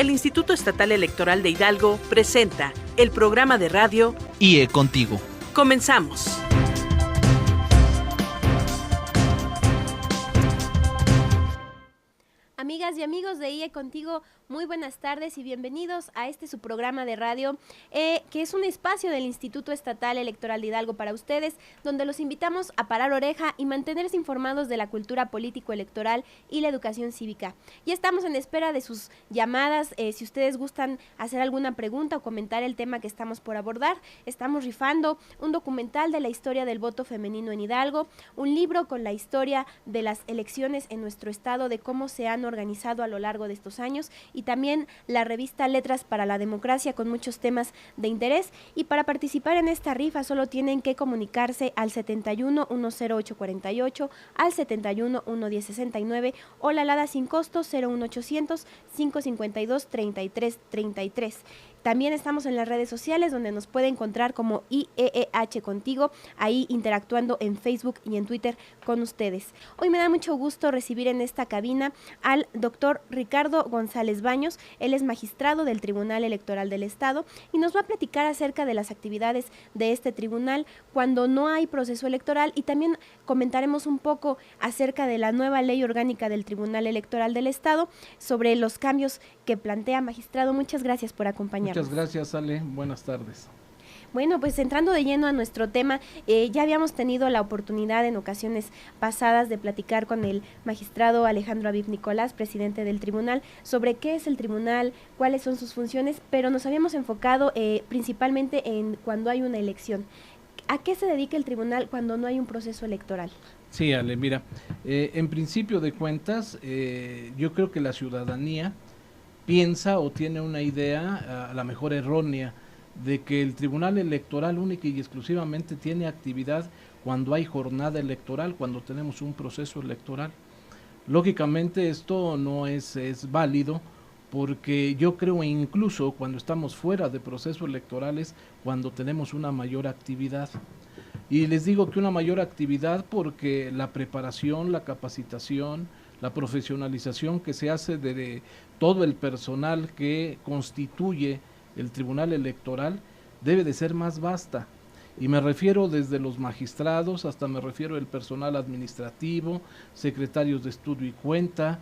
El Instituto Estatal Electoral de Hidalgo presenta el programa de radio IE Contigo. Comenzamos. Amigas y amigos de IE Contigo, muy buenas tardes y bienvenidos a su programa de radio, que es un espacio del Instituto Estatal Electoral de Hidalgo para ustedes, donde los invitamos a parar oreja y mantenerse informados de la cultura político-electoral y la educación cívica. Ya estamos en espera de sus llamadas, si ustedes gustan hacer alguna pregunta o comentar el tema que estamos por abordar. Estamos rifando un documental de la historia del voto femenino en Hidalgo, un libro con la historia de las elecciones en nuestro estado, de cómo se han organizado a lo largo de estos años, y también la revista Letras para la Democracia con muchos temas de interés. Y para participar en esta rifa solo tienen que comunicarse al 71 10848, al 71 11069 o la alada sin costo 01800 552 3333. También estamos en las redes sociales, donde nos puede encontrar como IEEH Contigo, ahí interactuando en Facebook y en Twitter con ustedes. Hoy me da mucho gusto recibir en esta cabina al doctor Ricardo González Baños. Él es magistrado del Tribunal Electoral del Estado y nos va a platicar acerca de las actividades de este tribunal cuando no hay proceso electoral, y también comentaremos un poco acerca de la nueva ley orgánica del Tribunal Electoral del Estado, sobre los cambios que plantea. Magistrado, muchas gracias por acompañarnos. Muchas gracias, Ale. Buenas tardes. Bueno, pues entrando de lleno a nuestro tema, ya habíamos tenido la oportunidad en ocasiones pasadas de platicar con el magistrado Alejandro Aviv Nicolás, presidente del tribunal, sobre qué es el tribunal, cuáles son sus funciones, pero nos habíamos enfocado principalmente en cuando hay una elección. ¿A qué se dedica el tribunal cuando no hay un proceso electoral? Sí, Ale, mira, en principio de cuentas, yo creo que la ciudadanía piensa o tiene una idea, a la mejor errónea, de que el Tribunal Electoral única y exclusivamente tiene actividad cuando hay jornada electoral, cuando tenemos un proceso electoral. Lógicamente esto no es válido, porque yo creo incluso cuando estamos fuera de procesos electorales, cuando tenemos una mayor actividad. Y les digo que una mayor actividad porque la preparación, la capacitación, la profesionalización que se hace de todo el personal que constituye el Tribunal Electoral debe de ser más vasta. Y me refiero desde los magistrados hasta me refiero al personal administrativo, secretarios de estudio y cuenta,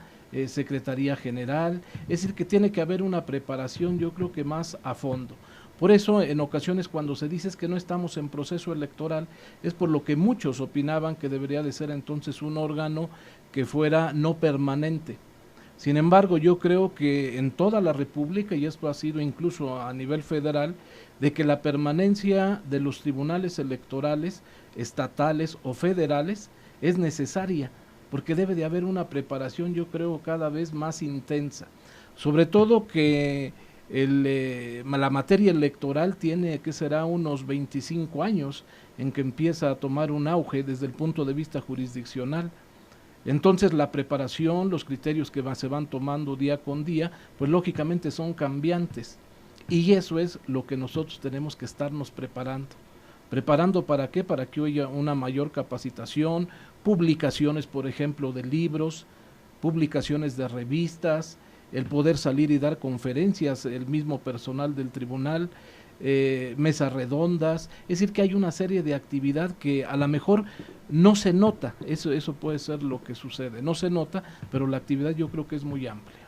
Secretaría General, es decir, que tiene que haber una preparación, yo creo que más a fondo. Por eso, en ocasiones cuando se dice que no estamos en proceso electoral, es por lo que muchos opinaban que debería de ser entonces un órgano que fuera no permanente. Sin embargo, yo creo que en toda la República, y esto ha sido incluso a nivel federal, de que la permanencia de los tribunales electorales, estatales o federales, es necesaria, porque debe de haber una preparación, yo creo, cada vez más intensa. Sobre todo que la materia electoral tiene, que será unos 25 años en que empieza a tomar un auge desde el punto de vista jurisdiccional. Entonces la preparación, los criterios que se van tomando día con día, pues lógicamente son cambiantes, y eso es lo que nosotros tenemos que estarnos preparando. ¿Preparando para qué? Para que haya una mayor capacitación, publicaciones, por ejemplo, de libros, publicaciones de revistas, el poder salir y dar conferencias, el mismo personal del tribunal, mesas redondas, es decir, que hay una serie de actividad que a lo mejor no se nota, eso puede ser lo que sucede, no se nota, pero la actividad yo creo que es muy amplia.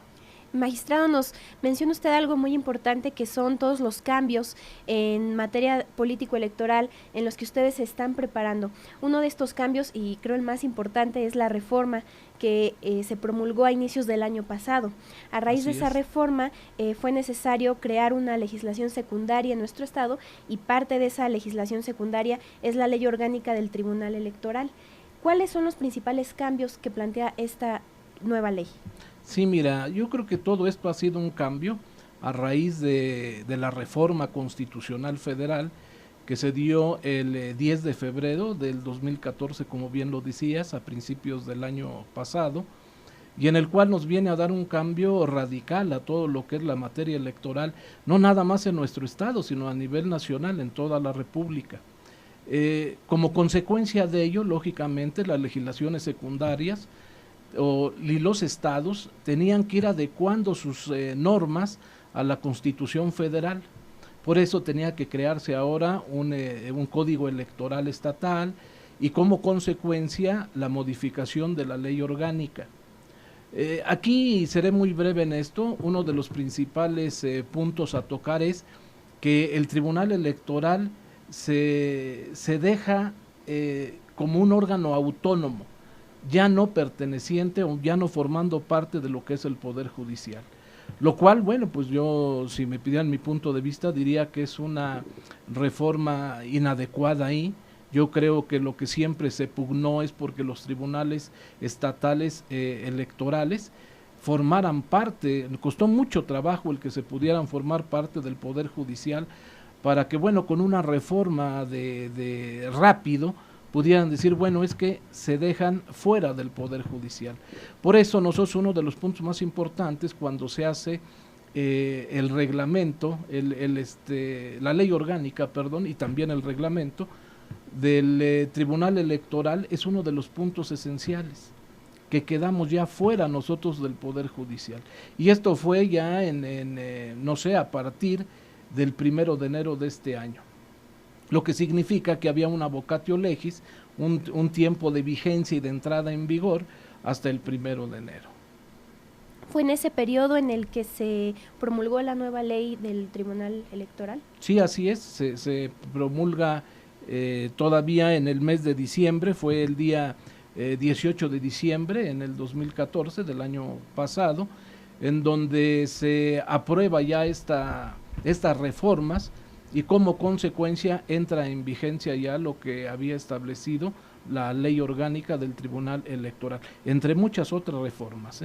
Magistrado, nos menciona usted algo muy importante, que son todos los cambios en materia político-electoral en los que ustedes se están preparando. Uno de estos cambios, y creo el más importante, es la reforma que se promulgó a inicios del año pasado. A raíz de esa reforma fue necesario crear una legislación secundaria en nuestro estado, y parte de esa legislación secundaria es la ley orgánica del Tribunal Electoral. ¿Cuáles son los principales cambios que plantea esta nueva ley? Sí, mira, yo creo que todo esto ha sido un cambio a raíz de la reforma constitucional federal que se dio el 10 de febrero del 2014, como bien lo decías, a principios del año pasado, y en el cual nos viene a dar un cambio radical a todo lo que es la materia electoral, no nada más en nuestro estado, sino a nivel nacional, en toda la República. Como consecuencia de ello, lógicamente, las legislaciones secundarias y los estados tenían que ir adecuando sus normas a la Constitución Federal. Por eso tenía que crearse ahora un código electoral estatal y como consecuencia la modificación de la ley orgánica. Aquí seré muy breve en esto. Uno de los principales puntos a tocar es que el Tribunal Electoral se deja como un órgano autónomo, ya no perteneciente o ya no formando parte de lo que es el Poder Judicial. Lo cual, bueno, pues yo, si me pidieran mi punto de vista, diría que es una reforma inadecuada ahí. Yo creo que lo que siempre se pugnó es porque los tribunales estatales electorales formaran parte, costó mucho trabajo el que se pudieran formar parte del Poder Judicial para que, bueno, con una reforma de rápido, pudieran decir, bueno, es que se dejan fuera del Poder Judicial. Por eso nosotros uno de los puntos más importantes cuando se hace el reglamento, la ley orgánica, perdón, y también el reglamento del Tribunal Electoral es uno de los puntos esenciales, que quedamos ya fuera nosotros del Poder Judicial. Y esto fue ya no sé, a partir del 1 de enero de este año. Lo que significa que había una vocatio legis, un tiempo de vigencia y de entrada en vigor hasta el 1 de enero. ¿Fue en ese periodo en el que se promulgó la nueva ley del Tribunal Electoral? Sí, así es, se promulga todavía en el mes de diciembre, fue el día 18 de diciembre en el 2014 del año pasado, en donde se aprueba ya estas reformas y como consecuencia entra en vigencia ya lo que había establecido la ley orgánica del Tribunal Electoral, entre muchas otras reformas.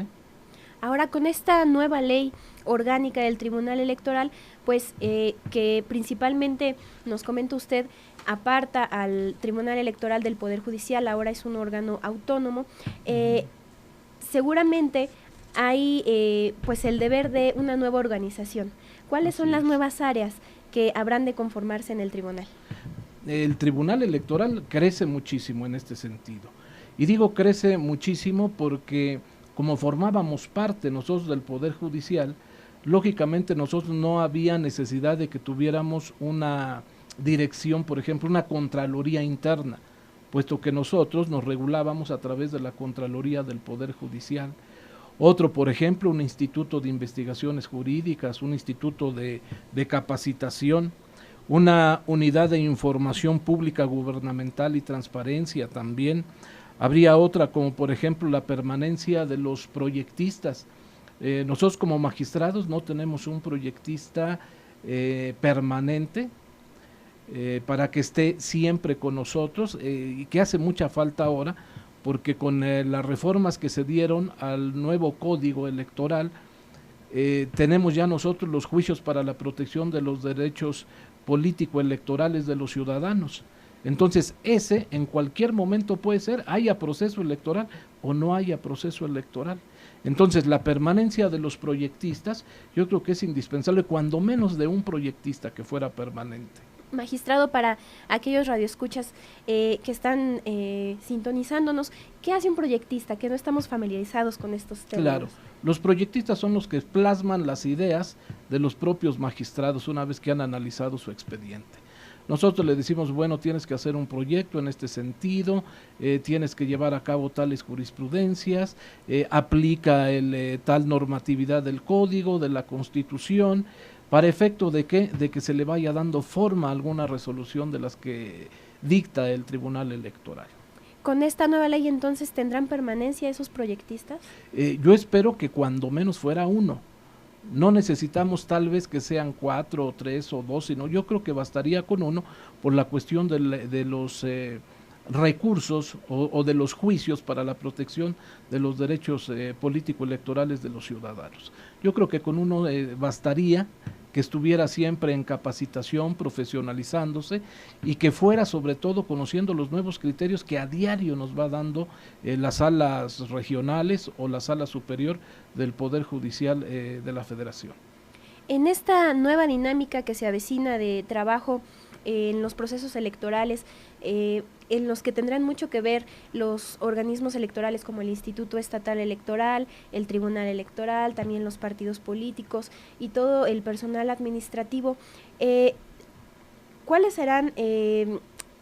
Ahora, con esta nueva ley orgánica del Tribunal Electoral, pues que principalmente, nos comenta usted, aparta al Tribunal Electoral del Poder Judicial, ahora es un órgano autónomo, seguramente hay pues el deber de una nueva organización. ¿Cuáles son las nuevas áreas que habrán de conformarse en el tribunal? El Tribunal Electoral crece muchísimo en este sentido. Y digo crece muchísimo porque como formábamos parte nosotros del Poder Judicial, lógicamente nosotros no había necesidad de que tuviéramos una dirección, por ejemplo, una Contraloría interna, puesto que nosotros nos regulábamos a través de la Contraloría del Poder Judicial. Otro, por ejemplo, un instituto de investigaciones jurídicas, un instituto de capacitación, una unidad de información pública gubernamental y transparencia también. Habría otra como por ejemplo la permanencia de los proyectistas. Nosotros como magistrados no tenemos un proyectista permanente para que esté siempre con nosotros y que hace mucha falta ahora porque con las reformas que se dieron al nuevo código electoral tenemos ya nosotros los juicios para la protección de los derechos político-electorales de los ciudadanos. Entonces, ese en cualquier momento puede ser, haya proceso electoral o no haya proceso electoral. Entonces, la permanencia de los proyectistas, yo creo que es indispensable, cuando menos de un proyectista que fuera permanente. Magistrado, para aquellos radioescuchas que están sintonizándonos, ¿qué hace un proyectista? Que no estamos familiarizados con estos términos. Claro, los proyectistas son los que plasman las ideas de los propios magistrados una vez que han analizado su expediente. Nosotros le decimos, bueno, tienes que hacer un proyecto en este sentido, tienes que llevar a cabo tales jurisprudencias, aplica tal normatividad del código, de la Constitución, para efecto de que se le vaya dando forma a alguna resolución de las que dicta el Tribunal Electoral. ¿Con esta nueva ley entonces tendrán permanencia esos proyectistas? Yo espero que cuando menos fuera uno. No necesitamos tal vez que sean 4 o 3 o 2, sino yo creo que bastaría con uno por la cuestión de los recursos o de los juicios para la protección de los derechos político-electorales de los ciudadanos. Yo creo que con uno bastaría, que estuviera siempre en capacitación, profesionalizándose y que fuera sobre todo conociendo los nuevos criterios que a diario nos va dando las salas regionales o la sala superior del Poder Judicial de la Federación. En esta nueva dinámica que se avecina de trabajo en los procesos electorales, en los que tendrán mucho que ver los organismos electorales como el Instituto Estatal Electoral, el Tribunal Electoral, también los partidos políticos y todo el personal administrativo. ¿Cuáles serán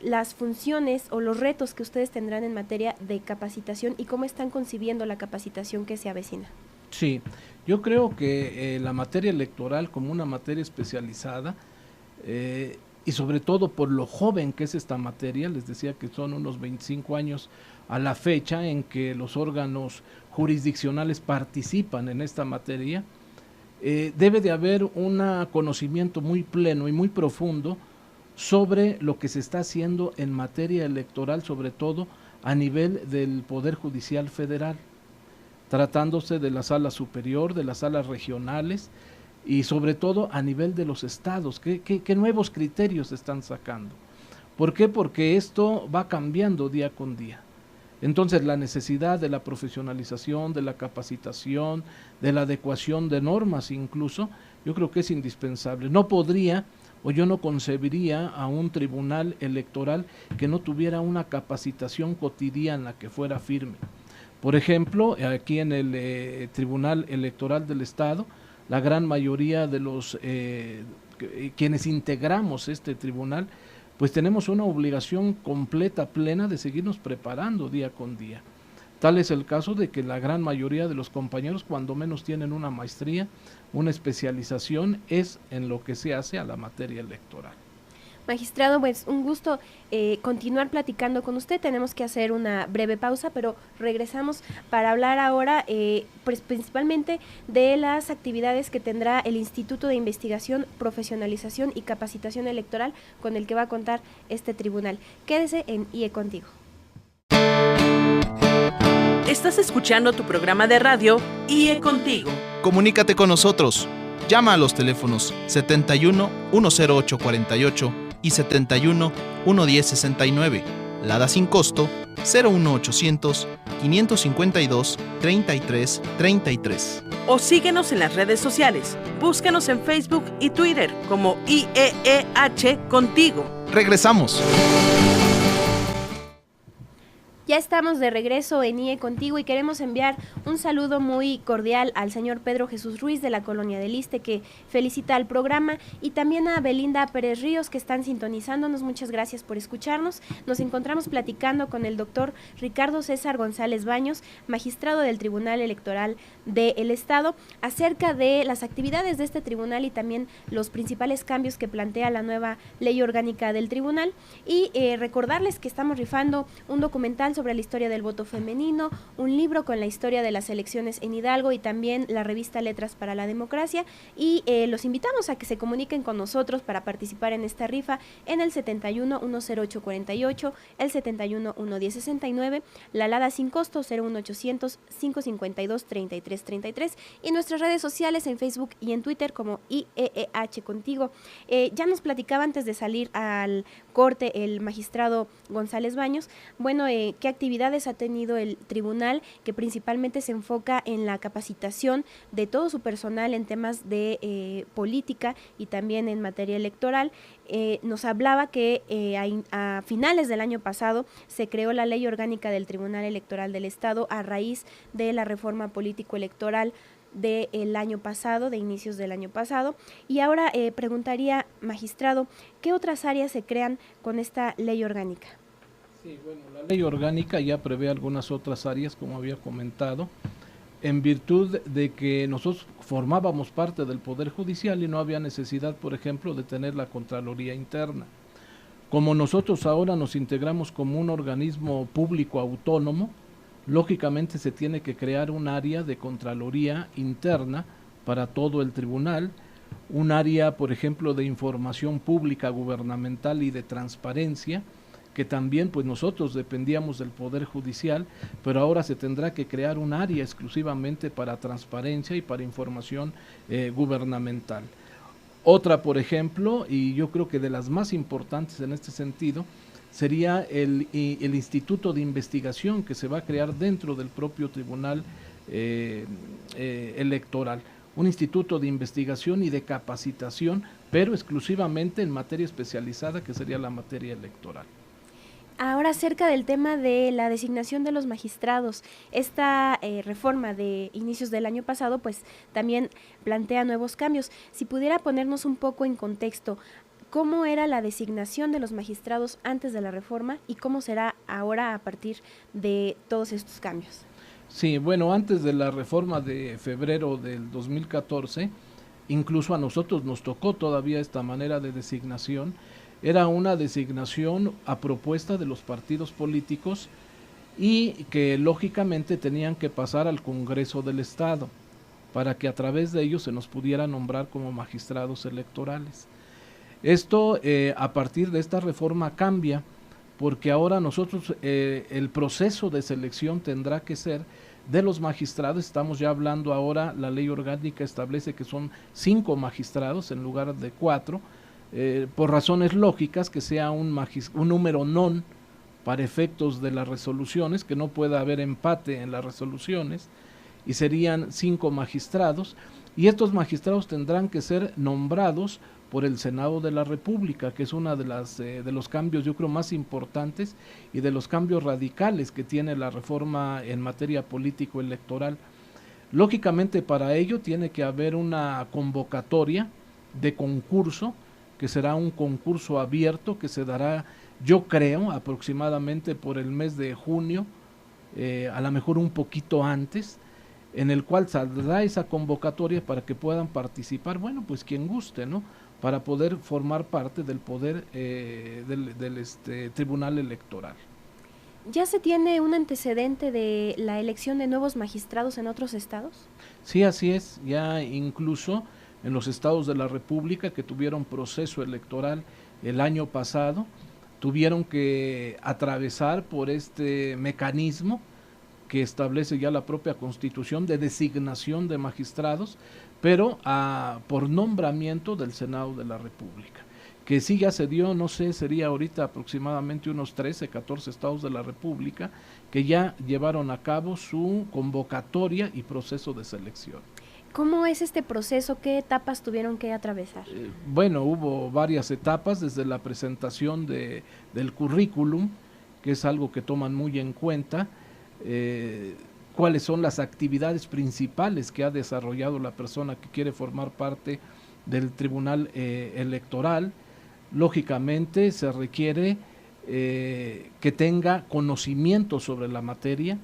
las funciones o los retos que ustedes tendrán en materia de capacitación y cómo están concibiendo la capacitación que se avecina? Sí, yo creo que la materia electoral como una materia especializada y sobre todo por lo joven que es esta materia, les decía que son unos 25 años a la fecha en que los órganos jurisdiccionales participan en esta materia, debe de haber un conocimiento muy pleno y muy profundo sobre lo que se está haciendo en materia electoral, sobre todo a nivel del Poder Judicial Federal, tratándose de la sala superior, de las salas regionales y sobre todo a nivel de los estados. ¿Qué nuevos criterios se están sacando? ¿Por qué? Porque esto va cambiando día con día. Entonces la necesidad de la profesionalización, de la capacitación, de la adecuación de normas incluso, yo creo que es indispensable. No podría o yo no concebiría a un tribunal electoral que no tuviera una capacitación cotidiana que fuera firme. Por ejemplo, aquí en el Tribunal Electoral del Estado, la gran mayoría de los quienes integramos este tribunal, pues tenemos una obligación completa, plena de seguirnos preparando día con día. Tal es el caso de que la gran mayoría de los compañeros, cuando menos tienen una maestría, una especialización, es en lo que se hace a la materia electoral. Magistrado, pues un gusto continuar platicando con usted. Tenemos que hacer una breve pausa, pero regresamos para hablar ahora pues principalmente de las actividades que tendrá el Instituto de Investigación, Profesionalización y Capacitación Electoral con el que va a contar este tribunal. Quédese en IE Contigo. Estás escuchando tu programa de radio IE Contigo. Comunícate con nosotros. Llama a los teléfonos 71 108 48 y 71 110 69. Lada sin costo 01800 552 33 33. O síguenos en las redes sociales. Búscanos en Facebook y Twitter como IEEH Contigo. Regresamos. Ya estamos de regreso en IE Contigo y queremos enviar un saludo muy cordial al señor Pedro Jesús Ruiz de la Colonia del Iste, que felicita al programa, y también a Belinda Pérez Ríos, que están sintonizándonos. Muchas gracias por escucharnos. Nos encontramos platicando con el doctor Ricardo César González Baños, magistrado del Tribunal Electoral del Estado, acerca de las actividades de este tribunal y también los principales cambios que plantea la nueva ley orgánica del tribunal. Y recordarles que estamos rifando un documental sobre la historia del voto femenino, un libro con la historia de las elecciones en Hidalgo y también la revista Letras para la Democracia, y los invitamos a que se comuniquen con nosotros para participar en esta rifa en el 71 108 48, el 71 110 69, la alada sin costo 01800 552 33 33 y nuestras redes sociales en Facebook y en Twitter como IEEH Contigo. Ya nos platicaba antes de salir al corte el magistrado González Baños, bueno, qué actividades ha tenido el tribunal, que principalmente se enfoca en la capacitación de todo su personal en temas de política y también en materia electoral. Nos hablaba que a finales del año pasado se creó la ley orgánica del Tribunal Electoral del Estado a raíz de la reforma político-electoral del año pasado, de inicios del año pasado, y ahora preguntaría, magistrado, ¿qué otras áreas se crean con esta ley orgánica? Sí, bueno, la ley orgánica ya prevé algunas otras áreas, como había comentado, en virtud de que nosotros formábamos parte del Poder Judicial y no había necesidad, por ejemplo, de tener la Contraloría Interna. Como nosotros ahora nos integramos como un organismo público autónomo, lógicamente se tiene que crear un área de Contraloría Interna para todo el tribunal, un área, por ejemplo, de información pública gubernamental y de transparencia, que también pues nosotros dependíamos del Poder Judicial, pero ahora se tendrá que crear un área exclusivamente para transparencia y para información gubernamental. Otra, por ejemplo, y yo creo que de las más importantes en este sentido, sería el Instituto de Investigación que se va a crear dentro del propio Tribunal Electoral. un instituto de investigación y de capacitación, pero exclusivamente en materia especializada, que sería la materia electoral. Ahora, acerca del tema de la designación de los magistrados, esta reforma de inicios del año pasado pues también plantea nuevos cambios. Si pudiera ponernos un poco en contexto, ¿cómo era la designación de los magistrados antes de la reforma y cómo será ahora a partir de todos estos cambios? Sí, bueno, antes de la reforma de febrero del 2014, incluso a nosotros nos tocó todavía esta manera de designación. Era una designación a propuesta de los partidos políticos y que lógicamente tenían que pasar al Congreso del Estado para que a través de ellos se nos pudiera nombrar como magistrados electorales. Esto a partir de esta reforma cambia, porque ahora nosotros el proceso de selección tendrá que ser de los magistrados. Estamos ya hablando ahora, la ley orgánica establece que son 5 magistrados en lugar de 4, por razones lógicas, que sea un número non para efectos de las resoluciones, que no pueda haber empate en las resoluciones, y serían 5 magistrados, y estos magistrados tendrán que ser nombrados por el Senado de la República, que es una de los cambios, yo creo, más importantes y de los cambios radicales que tiene la reforma en materia político-electoral. Lógicamente, para ello tiene que haber una convocatoria de concurso, que será un concurso abierto que se dará, yo creo, aproximadamente por el mes de junio, a lo mejor un poquito antes, en el cual saldrá esa convocatoria para que puedan participar, bueno, pues quien guste, ¿no?, para poder formar parte del poder del Tribunal Electoral. ¿Ya se tiene un antecedente de la elección de nuevos magistrados en otros estados? Sí, así es, ya incluso en los estados de la República que tuvieron proceso electoral el año pasado, tuvieron que atravesar por este mecanismo que establece ya la propia Constitución de designación de magistrados, pero por nombramiento del Senado de la República, que sí ya se dio, no sé, sería ahorita aproximadamente unos 13, 14 estados de la República que ya llevaron a cabo su convocatoria y proceso de selección. ¿Cómo es este proceso? ¿Qué etapas tuvieron que atravesar? Bueno, hubo varias etapas, desde la presentación del currículum, que es algo que toman muy en cuenta, cuáles son las actividades principales que ha desarrollado la persona que quiere formar parte del Tribunal Electoral. Lógicamente se requiere que tenga conocimiento sobre la materia,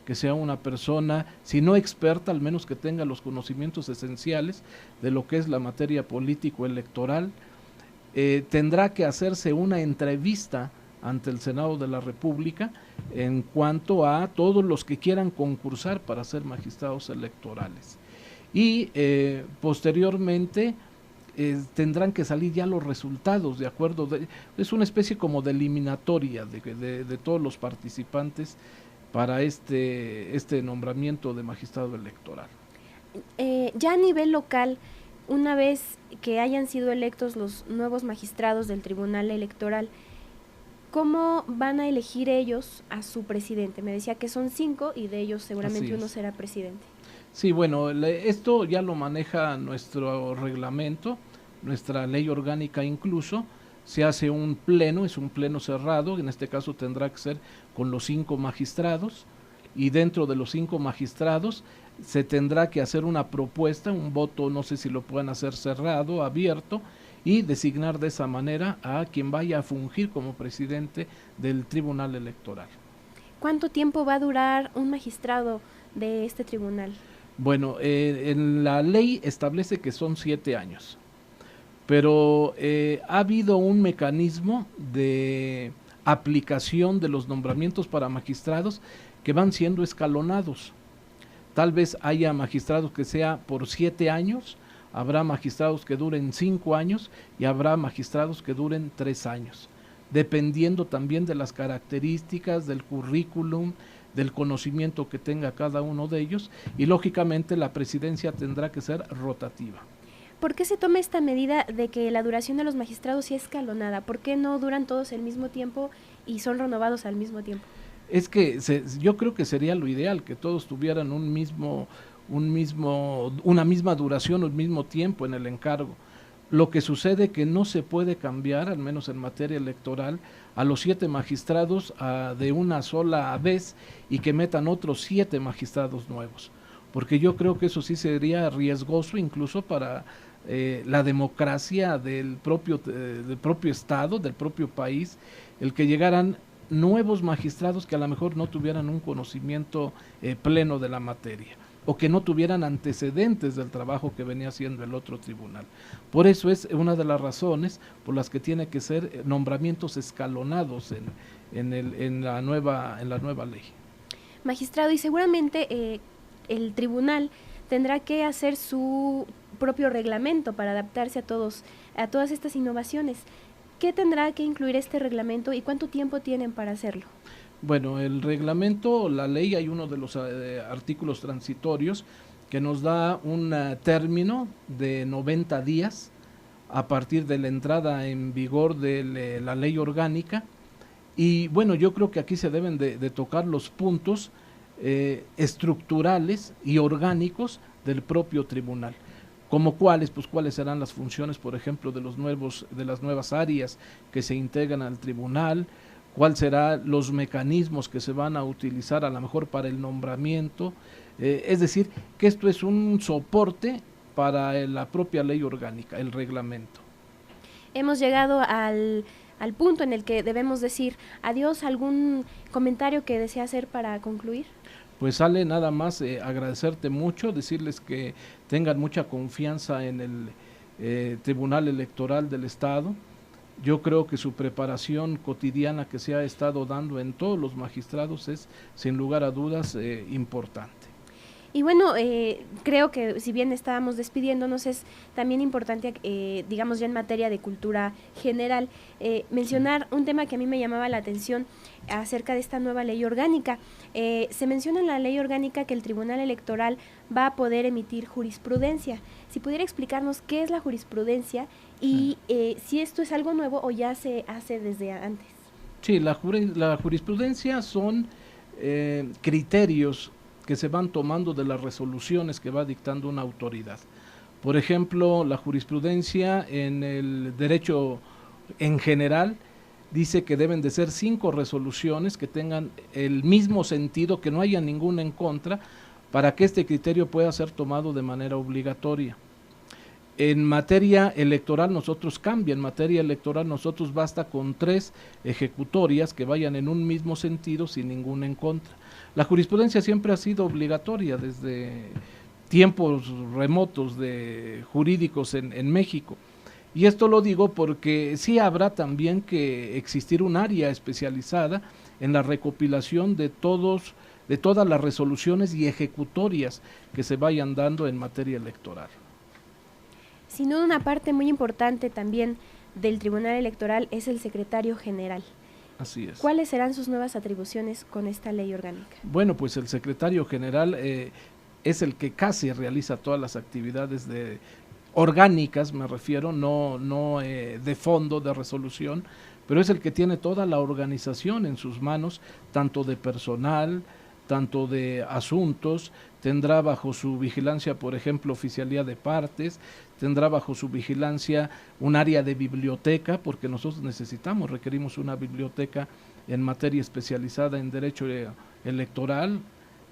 que sea una persona, si no experta, al menos que tenga los conocimientos esenciales de lo que es la materia político-electoral. Tendrá que hacerse una entrevista ante el Senado de la República en cuanto a todos los que quieran concursar para ser magistrados electorales. Y posteriormente tendrán que salir ya los resultados, de acuerdo, es una especie como de eliminatoria de todos los participantes para este nombramiento de magistrado electoral. Ya a nivel local, una vez que hayan sido electos los nuevos magistrados del Tribunal Electoral, ¿cómo van a elegir ellos a su presidente? Me decía que son 5 y de ellos seguramente uno será presidente. Sí, bueno, esto ya lo maneja nuestro reglamento, nuestra ley orgánica incluso. Se hace un pleno, es un pleno cerrado, en este caso tendrá que ser con los 5 magistrados, y dentro de los 5 magistrados se tendrá que hacer una propuesta, un voto, no sé si lo puedan hacer cerrado, abierto, y designar de esa manera a quien vaya a fungir como presidente del Tribunal Electoral. ¿Cuánto tiempo va a durar un magistrado de este tribunal? Bueno, en la ley establece que son 7 años, pero ha habido un mecanismo de aplicación de los nombramientos para magistrados que van siendo escalonados. Tal vez haya magistrados que sea por 7 años, habrá magistrados que duren 5 años y habrá magistrados que duren 3 años, dependiendo también de las características, del currículum, del conocimiento que tenga cada uno de ellos, y lógicamente la presidencia tendrá que ser rotativa. ¿Por qué se toma esta medida de que la duración de los magistrados sea escalonada? ¿Por qué no duran todos al mismo tiempo y son renovados al mismo tiempo? Es que yo creo que sería lo ideal, que todos tuvieran un una misma duración, un mismo tiempo en el encargo. Lo que sucede que no se puede cambiar, al menos en materia electoral, a los 7 magistrados de una sola vez y que metan otros 7 magistrados nuevos, porque yo creo que eso sí sería riesgoso incluso para la democracia del propio Estado, del propio país, el que llegaran nuevos magistrados que a lo mejor no tuvieran un conocimiento pleno de la materia o que no tuvieran antecedentes del trabajo que venía haciendo el otro tribunal. Por eso es una de las razones por las que tiene que ser nombramientos escalonados en la nueva ley. Magistrado, y seguramente el tribunal tendrá que hacer su propio reglamento para adaptarse a todas estas innovaciones. ¿Qué tendrá que incluir este reglamento y cuánto tiempo tienen para hacerlo? Bueno, el reglamento, la ley, hay uno de los artículos transitorios que nos da un término de 90 días a partir de la entrada en vigor de la ley orgánica. Y bueno, yo creo que aquí se deben de tocar los puntos estructurales y orgánicos del propio tribunal. ¿Como cuáles? Pues cuáles serán las funciones, por ejemplo, de las nuevas áreas que se integran al tribunal, cuáles serán los mecanismos que se van a utilizar a lo mejor para el nombramiento, es decir, que esto es un soporte para la propia ley orgánica, el reglamento. Hemos llegado al punto en el que debemos decir adiós. ¿Algún comentario que desea hacer para concluir? Pues sale nada más agradecerte mucho, decirles que tengan mucha confianza en el Tribunal Electoral del Estado. Yo creo que su preparación cotidiana que se ha estado dando en todos los magistrados es, sin lugar a dudas, importante. Y bueno, creo que si bien estábamos despidiéndonos, es también importante, digamos ya en materia de cultura general, mencionar un tema que a mí me llamaba la atención acerca de esta nueva ley orgánica. Se menciona en la ley orgánica que el Tribunal Electoral va a poder emitir jurisprudencia. Si pudiera explicarnos qué es la jurisprudencia y si esto es algo nuevo o ya se hace desde antes. Sí, la jurisprudencia son criterios que se van tomando de las resoluciones que va dictando una autoridad. Por ejemplo, la jurisprudencia en el derecho en general dice que deben de ser 5 resoluciones que tengan el mismo sentido, que no haya ninguna en contra, para que este criterio pueda ser tomado de manera obligatoria. En materia electoral en materia electoral nosotros basta con 3 ejecutorias que vayan en un mismo sentido sin ninguna en contra. La jurisprudencia siempre ha sido obligatoria desde tiempos remotos de jurídicos en México. Y esto lo digo porque sí habrá también que existir un área especializada en la recopilación de todas las resoluciones y ejecutorias que se vayan dando en materia electoral. Sin duda, una parte muy importante también del Tribunal Electoral es el secretario general. Así es. ¿Cuáles serán sus nuevas atribuciones con esta ley orgánica? Bueno, pues el secretario general es el que casi realiza todas las actividades orgánicas, me refiero, no de fondo, de resolución, pero es el que tiene toda la organización en sus manos, tanto de personal, tanto de asuntos. Tendrá bajo su vigilancia, por ejemplo, oficialía de partes, tendrá bajo su vigilancia un área de biblioteca, porque nosotros requerimos una biblioteca en materia especializada en derecho electoral,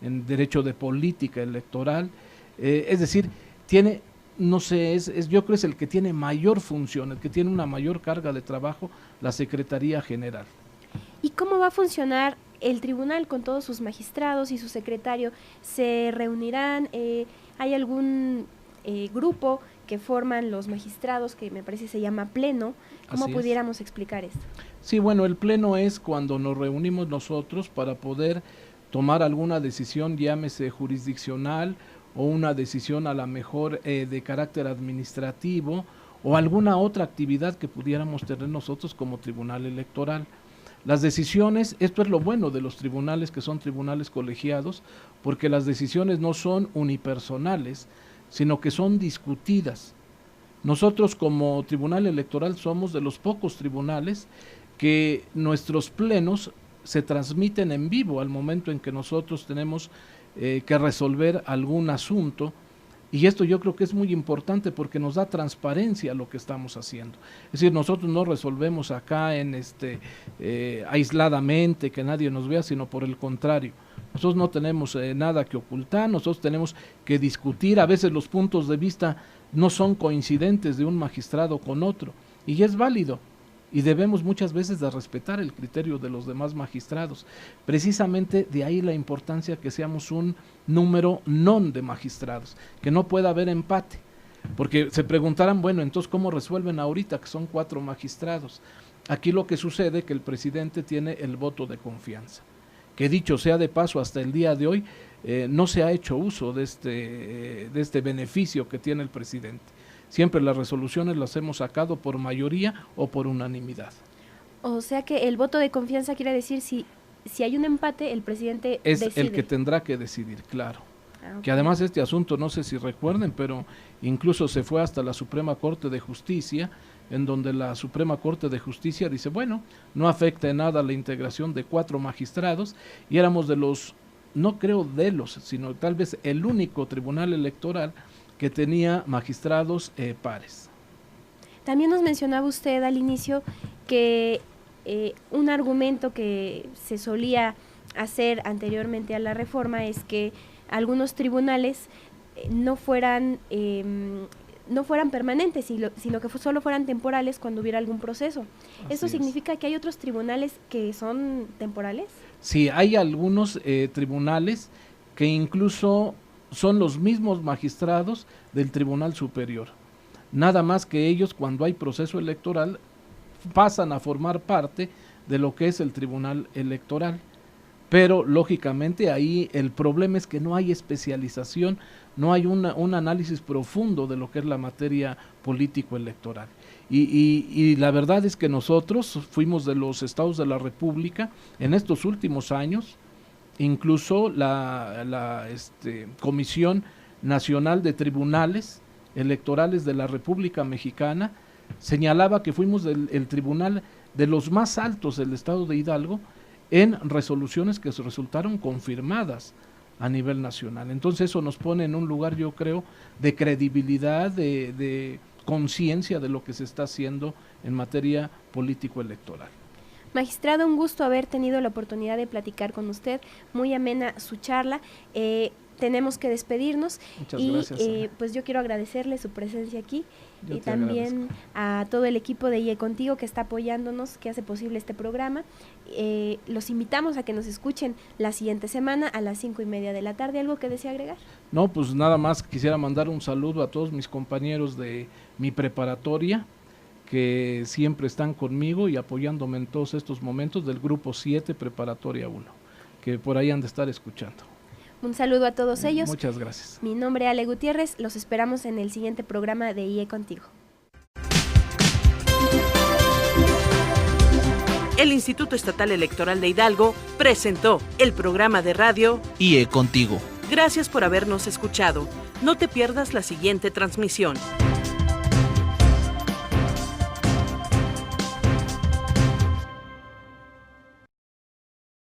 en derecho de política electoral, es decir, tiene, no sé, yo creo que es el que tiene mayor función, el que tiene una mayor carga de trabajo, la Secretaría General. ¿Y cómo va a funcionar el tribunal con todos sus magistrados y su secretario? ¿Se reunirán? ¿Hay algún grupo que forman los magistrados que me parece se llama pleno? ¿Cómo pudiéramos explicar esto? Sí, bueno, el pleno es cuando nos reunimos nosotros para poder tomar alguna decisión, llámese jurisdiccional o una decisión a lo mejor de carácter administrativo o alguna otra actividad que pudiéramos tener nosotros como tribunal electoral. Las decisiones, esto es lo bueno de los tribunales que son tribunales colegiados, porque las decisiones no son unipersonales, sino que son discutidas. Nosotros como tribunal electoral somos de los pocos tribunales que nuestros plenos se transmiten en vivo al momento en que nosotros tenemos que resolver algún asunto. Y esto yo creo que es muy importante porque nos da transparencia a lo que estamos haciendo. Es decir, nosotros no resolvemos acá aisladamente, que nadie nos vea, sino por el contrario. Nosotros no tenemos nada que ocultar, nosotros tenemos que discutir. A veces los puntos de vista no son coincidentes de un magistrado con otro, y es válido. Y debemos muchas veces de respetar el criterio de los demás magistrados. Precisamente de ahí la importancia que seamos un número non de magistrados, que no pueda haber empate. Porque se preguntarán, bueno, entonces ¿cómo resuelven ahorita que son 4 magistrados? Aquí lo que sucede es que el presidente tiene el voto de confianza, que dicho sea de paso, hasta el día de hoy no se ha hecho uso de este beneficio que tiene el presidente. Siempre las resoluciones las hemos sacado por mayoría o por unanimidad. O sea que el voto de confianza quiere decir si hay un empate, el presidente es decide. El que tendrá que decidir, claro. Okay. Que además este asunto, no sé si recuerden, pero incluso se fue hasta la Suprema Corte de Justicia, en donde la Suprema Corte de Justicia dice, bueno, no afecta en nada la integración de 4 magistrados, y éramos sino tal vez el único tribunal electoral que tenía magistrados pares. También nos mencionaba usted al inicio que un argumento que se solía hacer anteriormente a la reforma es que algunos tribunales no fueran permanentes, sino que solo fueran temporales cuando hubiera algún proceso. ¿Eso significa que hay otros tribunales que son temporales? Sí, hay algunos tribunales que incluso son los mismos magistrados del Tribunal Superior. Nada más que ellos, cuando hay proceso electoral, pasan a formar parte de lo que es el Tribunal Electoral. Pero, lógicamente, ahí el problema es que no hay especialización, no hay un análisis profundo de lo que es la materia político-electoral. Y la verdad es que nosotros fuimos de los estados de la República en estos últimos años. Incluso la Comisión Nacional de Tribunales Electorales de la República Mexicana señalaba que fuimos el tribunal de los más altos del estado de Hidalgo en resoluciones que resultaron confirmadas a nivel nacional. Entonces eso nos pone en un lugar, yo creo, de credibilidad, de conciencia de lo que se está haciendo en materia político-electoral. Magistrado, un gusto haber tenido la oportunidad de platicar con usted, muy amena su charla. Tenemos que despedirnos. Muchas gracias. Pues yo quiero agradecerle su presencia aquí yo y también a todo el equipo de IE Contigo que está apoyándonos, que hace posible este programa. Los invitamos a que nos escuchen la siguiente semana a las 5:30 de la tarde. ¿Algo que desea agregar? No, pues nada más quisiera mandar un saludo a todos mis compañeros de mi preparatoria, que siempre están conmigo y apoyándome en todos estos momentos, del grupo 7 Preparatoria 1, que por ahí han de estar escuchando. Un saludo a todos ellos. Muchas gracias. Mi nombre es Ale Gutiérrez, los esperamos en el siguiente programa de IE Contigo. El Instituto Estatal Electoral de Hidalgo presentó el programa de radio IE Contigo. Gracias por habernos escuchado. No te pierdas la siguiente transmisión.